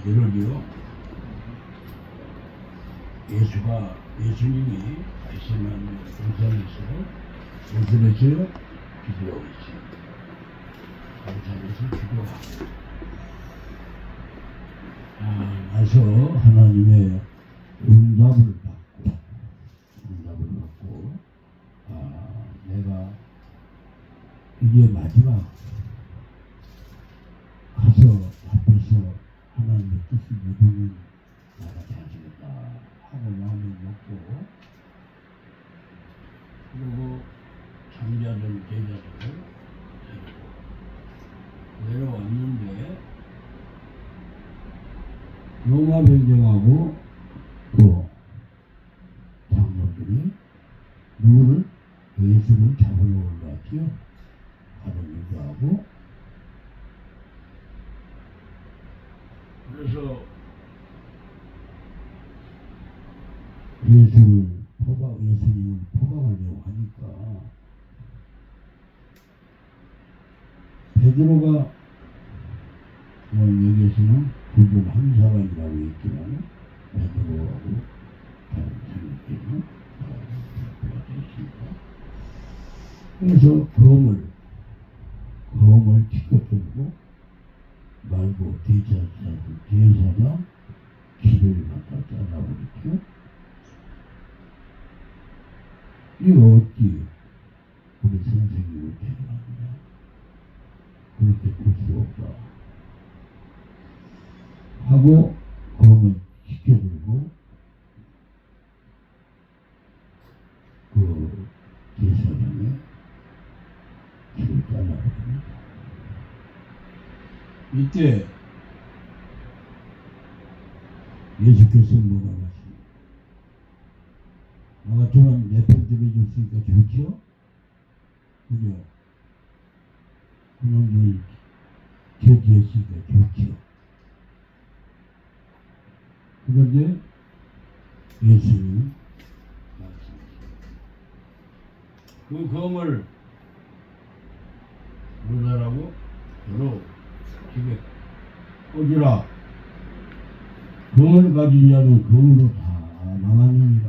예를들어 예수님이 말씀한 동산에서 기도하고 있어요. 동산에서 기도하고 나서 하나님의 응답을 받고 내가 이게 마지막 가서 앞에서 하나님의 뜻을 이루는 나가 되어주겠다 하고 마음을 먹고, 그리고 장자들 제자들을 데리고 내려왔는데 로마 병정하고 또 장로들이 누구를 예수를 잡으러 올라왔지요. 가르기도 하고. 그래서 예수님을 포박하려고 하니까 베드로가 여기에서는 그분 한 사람이라고 있지만 베드로하고 다른 사람들은 대표가 되어 있습니다. 그래서 검을 지켜들고 말고 제사장 길을 갖다 잘라버렸죠. 이거 어찌 우리 선생님을 데려가느냐, 그렇게 볼 수 없다 하고 검을 지켜들고 그 제사장의 길을 잘라버립니다. 이때 예수께서 뭐라고 하십니까? 나 같으면 내 편 들어줬으니까 좋죠? 그죠? 그놈들 제지했으니까 좋죠? 그런데 예수님 말씀하십니다. 그 검을 뭐라고? 바로 집에 꽂으라. 검을 가진 자는 검으로 다 망하느니라.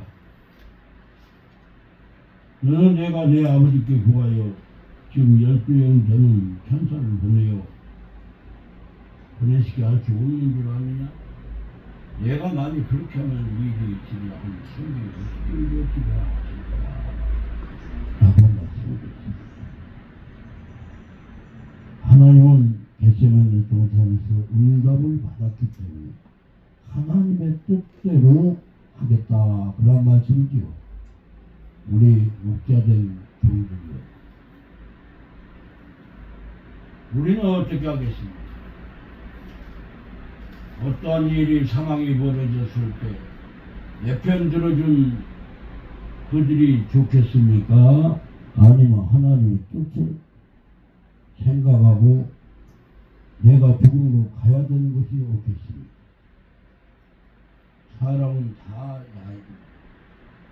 너는 내가 내 아버지께 구하여 지금 12명 되는 천사를 보내시게 할 수 없는 줄 아느냐? 내가 만약 그렇게 하면 일이 있으리 하면 성경이 어떻게 이루어지리라 라고 말씀드렸습니다. 하나님은 겟세마네 동산에서 응답을 받았기 때문에 하나님의 뜻대로 하겠다, 그런 말씀이지요. 우리 목자된 종들이요. 우리는 어떻게 하겠습니까? 어떠한 일이 상황이 벌어졌을 때 내 편 들어준 그들이 좋겠습니까? 아니면 하나님의 뜻을 생각하고 내가 죽음으로 가야 되는 것이 없겠습니까? 사람은 다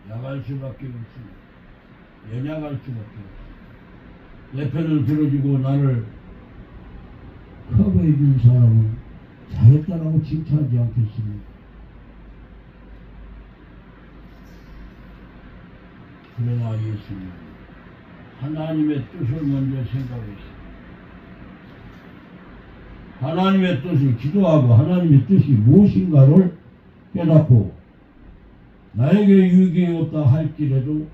야갈 수밖에 없습니다. 연약할 수밖에 없습니다. 내 편을 들어주고 나를 커버해 준 사람은 잘했다라고 칭찬하지 않겠습니까? 그러나 예수님은 하나님의 뜻을 먼저 생각했습니다. 하나님의 뜻을 기도하고 하나님의 뜻이 무엇인가를 깨닫고 나에게 유익이 없다 할지라도,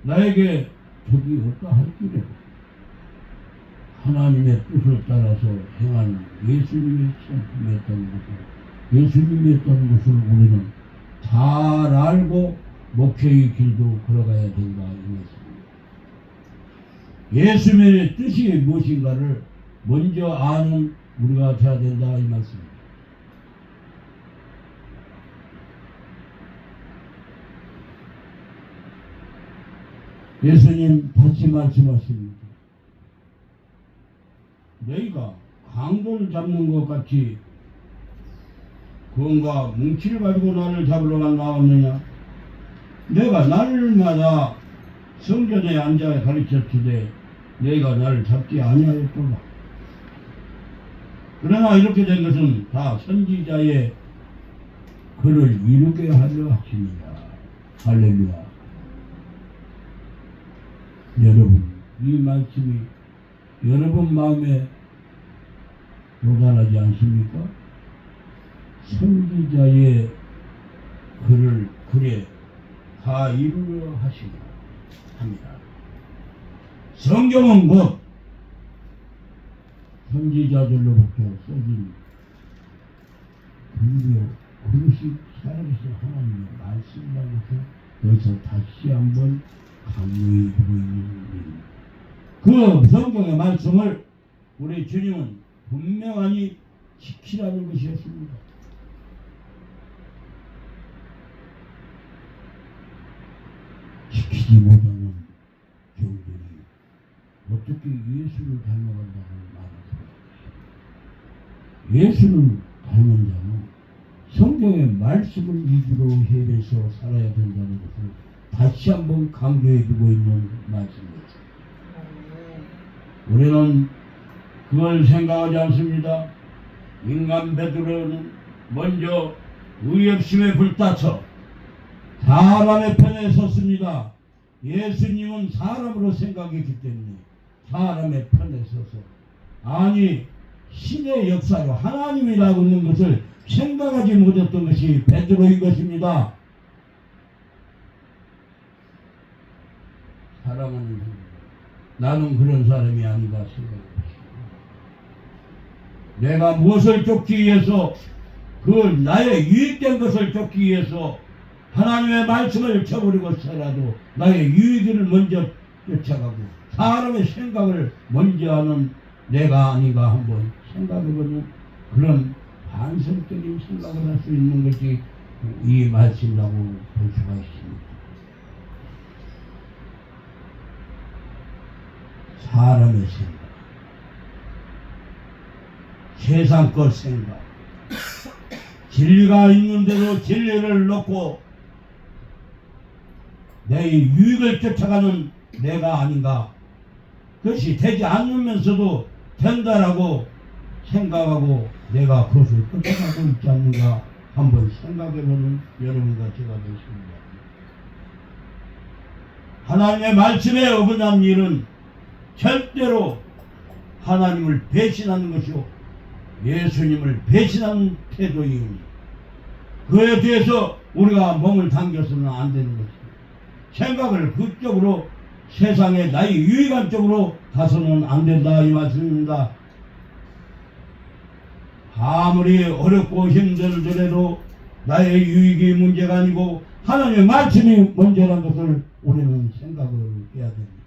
나에게 덕이 없다 할지라도 하나님의 뜻을 따라서 행하는 예수님의 성품이었다는 것을, 예수님이었다는 것을 우리는 잘 알고 목회의 길도 걸어가야 된다 이 말씀입니다. 예수님의 뜻이 무엇인가를 먼저 아는 우리가 되어야 된다 이 말씀입니다. 예수님 다시 말씀하십니다. 너희가 강도를 잡는 것 같이 그건가 뭉치를 가지고 나를 잡으러 나왔느냐? 내가 날마다 성전에 앉아 가르쳤으되 너희가 나를 잡지 아니하였도다. 그러나 이렇게 된 것은 다 선지자의 그를 이루게 하려 하십니다. 할렐루야. 여러분, 이 말씀이 여러분 마음에 도달하지 않습니까? 선지자의 글을 그래 다 이루려 합니다. 성경은 곧 선지자들로부터 써진 불교 그릇이 살아계신 하나님의 말씀이라는 것을 여기서 다시 한번 강조해주고 있는 일입니다. 그 성경의 말씀을 우리 주님은 분명히 지키라는 것이었습니다. 지키지 못하는 교우들이 어떻게 예수를 닮아간다고 말하죠? 예수를 닮은 자는 성경의 말씀을 위주로 해서 살아야 된다는 것을 다시 한번 강조해주고 있는 말씀입니다. 우리는 그걸 생각하지 않습니다. 인간 베드로는 먼저 의협심에 불타서 사람의 편에 섰습니다. 예수님은 사람으로 생각했기 때문에 사람의 편에 서서 아니 신의 역사로 하나님이라고 있는 것을 생각하지 못했던 것이 베드로인 것입니다. 사랑하는 분, 나는 그런 사람이 아닌가 생각합니다. 내가 무엇을 쫓기 위해서 그 나의 유익된 것을 쫓기 위해서 하나님의 말씀을 쳐버리고 살아도 나의 유익을 먼저 쫓아가고 사람의 생각을 먼저 하는 내가 아닌가 한번 생각해보는 그런 반성적인 생각을 할 수 있는 것이 이 말씀이라고 볼 수가 있습니다. 사람의 생각, 세상 것 생각, 진리가 있는데도 진리를 놓고 내 유익을 쫓아가는 내가 아닌가, 그것이 되지 않으면서도 된다라고 생각하고 내가 그것을 쫓아가고 있지 않는가 한번 생각해보는 여러분과 제가 되겠습니다. 하나님의 말씀에 어긋난 일은 절대로 하나님을 배신하는 것이요 예수님을 배신하는 태도이니 그에 대해서 우리가 몸을 당겨서는 안 되는 것입니다. 생각을 그쪽으로 세상에 나의 유익한 쪽으로 가서는 안 된다 이 말씀입니다. 아무리 어렵고 힘들더라도 나의 유익이 문제가 아니고 하나님의 말씀이 문제라는 것을 우리는 생각을 해야 됩니다.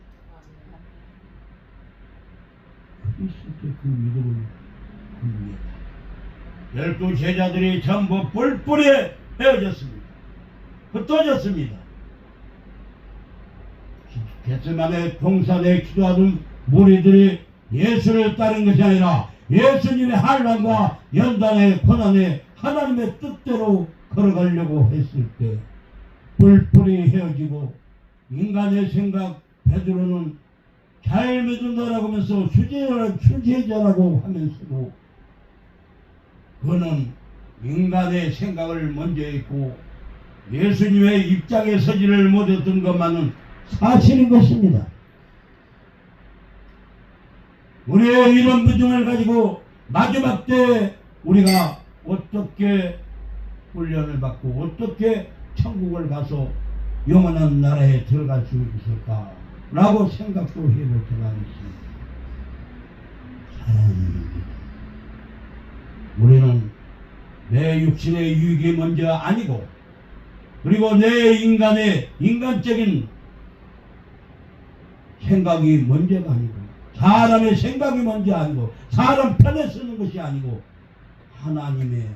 그리스도의 그 믿음을 궁금했다. 12 제자들이 전부 뿔뿔이 헤어졌습니다. 흩어졌습니다. 겟세마네 동산에 기도하던 무리들이 예수를 따른 것이 아니라 예수님의 한란과 연단의 고난에 하나님의 뜻대로 걸어가려고 했을 때 뿔뿔이 헤어지고 인간의 생각 베드로는 잘 믿는다라고 하면서 수제자라고 하면서도 그는 인간의 생각을 먼저 했고 예수님의 입장에 서지를 못했던 것만은 사실인 것입니다. 우리의 이런 믿음을 가지고 마지막 때 우리가 어떻게 훈련을 받고 어떻게 천국을 가서 영원한 나라에 들어갈 수 있을까 라고 생각도 해볼 때가 있습니다. 사랑하는 우리는 내 육신의 유익이 먼저 아니고 그리고 내 인간적인 생각이 먼저가 아니고 사람의 생각이 먼저 아니고 사람 편에 쓰는 것이 아니고 하나님의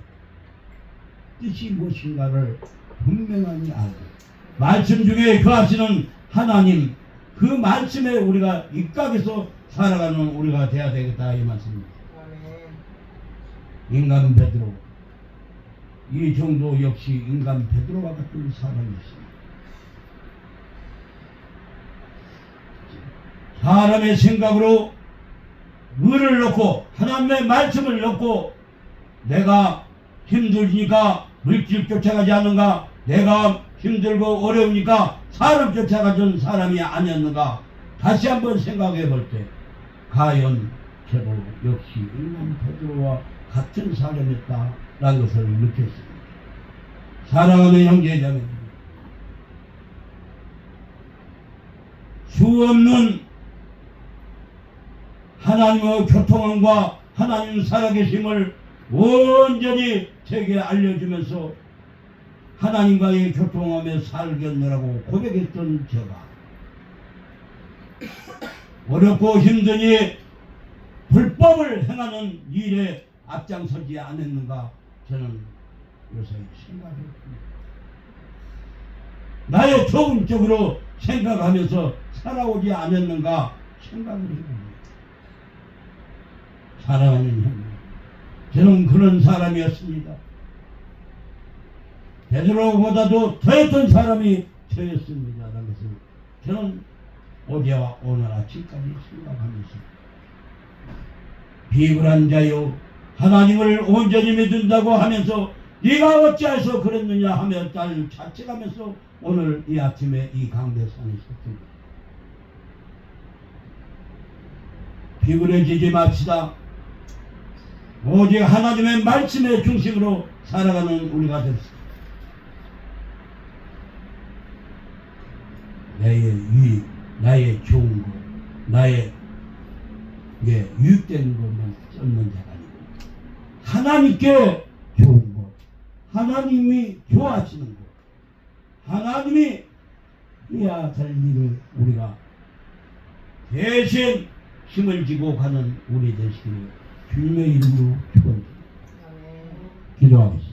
뜻이 무엇인가를 분명히 알고 말씀 중에 거하시는 하나님 그 말씀에 우리가 입각해서 살아가는 우리가 돼야 되겠다 이 말씀입니다. 인간 베드로 이 정도 역시 인간 베드로와 같은 사람이었습니다. 사람의 생각으로 의를 놓고 하나님의 말씀을 놓고 내가 힘들니까 물질 쫓아가지 않는가, 내가 힘들고 어려우니까 사람 쫓아가던 사람이 아니었는가, 다시 한번 생각해 볼 때 과연 저도 역시 일반 베드로와 같은 사람이었다라는 것을 느꼈습니다. 사랑하는 형제자매들, 수없는 하나님의 교통함과 하나님 살아계심을 온전히 제게 알려주면서 하나님과의 교통함에 살겠느라고 고백했던 제가 어렵고 힘드니 불법을 행하는 일에 앞장서지 않았는가, 저는 요새 생각했습니다. 나의 좋은 쪽으로 생각하면서 살아오지 않았는가 생각을 해봅니다. 사랑하는 형님, 저는 그런 사람이었습니다. 베드로보다도 더했던 사람이 저였습니다. 라는 것을 저는 어제와 오늘 아침까지 생각하면서, 비굴한 자요 하나님을 온전히 믿는다고 하면서 네가 어찌해서 그랬느냐 하며 딸 자책하면서 오늘 이 아침에 이 강대산에 섰습니다. 비굴해지지 맙시다. 오직 하나님의 말씀의 중심으로 살아가는 우리가 됩시다. 나의 유익, 나의 좋은 것, 나의 유익된 것만 쫓는 자가 아니고 하나님께 좋은 것, 하나님이 좋아하시는 것, 하나님이 해야 될 일을 우리가 대신 힘을 지고 가는 우리 되시기를 주님의 이름으로 축원드립니다. 기도하겠습니다.